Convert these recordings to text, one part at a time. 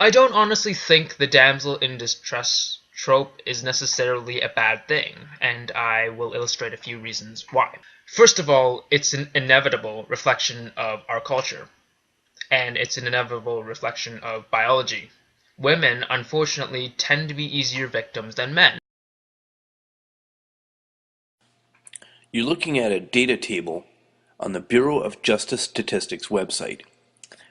I don't honestly think the damsel in distress trope is necessarily a bad thing, and I will illustrate a few reasons why. First of all, it's an inevitable reflection of our culture, and it's an inevitable reflection of biology. Women, unfortunately, tend to be easier victims than men. You're looking at a data table on the Bureau of Justice Statistics website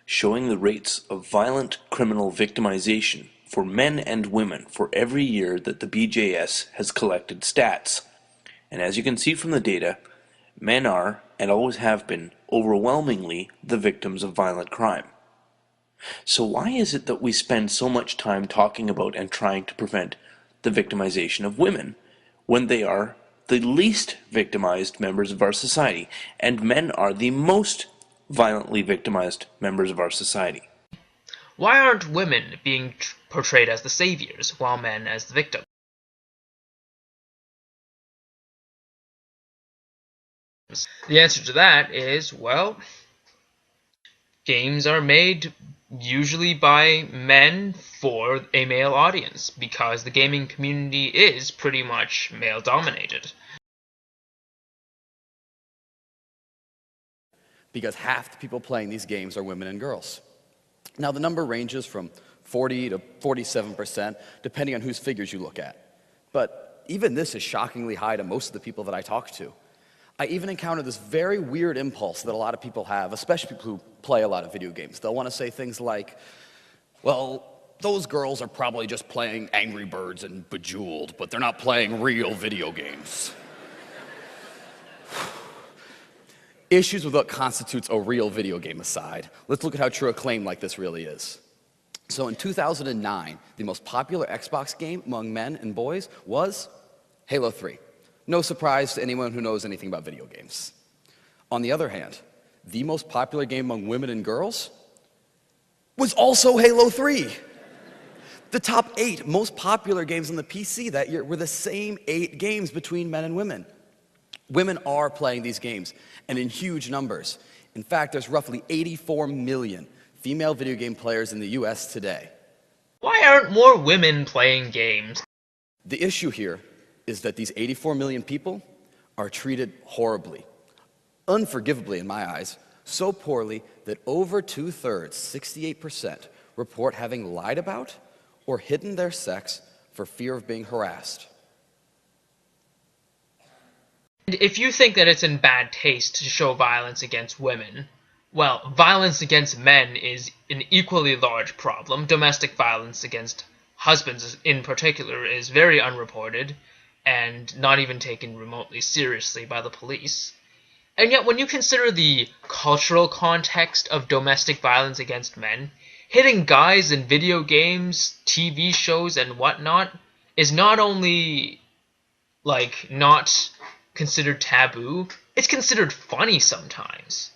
showing the rates of violent criminal victimization for men and women for every year that the BJS has collected stats. And as you can see from the data, men are, and always have been, overwhelmingly the victims of violent crime. So why is it that we spend so much time talking about and trying to prevent the victimization of women when they are the least victimized members of our society, and men are the most violently victimized members of our society? Why aren't women being portrayed as the saviors, while men as the victims? The answer to that is, well, games are made usually by men for a male audience, because the gaming community is pretty much male dominated. Because half the people playing these games are women and girls. Now, the number ranges from 40 to 47%, depending on whose figures you look at. But even this is shockingly high to most of the people that I talk to. I even encounter this very weird impulse that a lot of people have, especially people who play a lot of video games. They'll want to say things like, well, those girls are probably just playing Angry Birds and Bejeweled, but they're not playing real video games. Issues with what constitutes a real video game aside, let's look at how true a claim like this really is. So in 2009, the most popular Xbox game among men and boys was Halo 3. No surprise to anyone who knows anything about video games. On the other hand, the most popular game among women and girls was also Halo 3. The top 8 most popular games on the PC that year were the same 8 games between men and women. Women are playing these games, and in huge numbers. In fact, there's roughly 84 million female video game players in the US today. Why aren't more women playing games? The issue here is that these 84 million people are treated horribly, unforgivably in my eyes, so poorly that over 2/3, 68%, report having lied about or hidden their sex for fear of being harassed. And if you think that it's in bad taste to show violence against women, well, violence against men is an equally large problem. Domestic violence against husbands in particular is very unreported and not even taken remotely seriously by the police. And yet when you consider the cultural context of domestic violence against men, hitting guys in video games, TV shows, and whatnot is not only, not considered taboo, it's considered funny sometimes.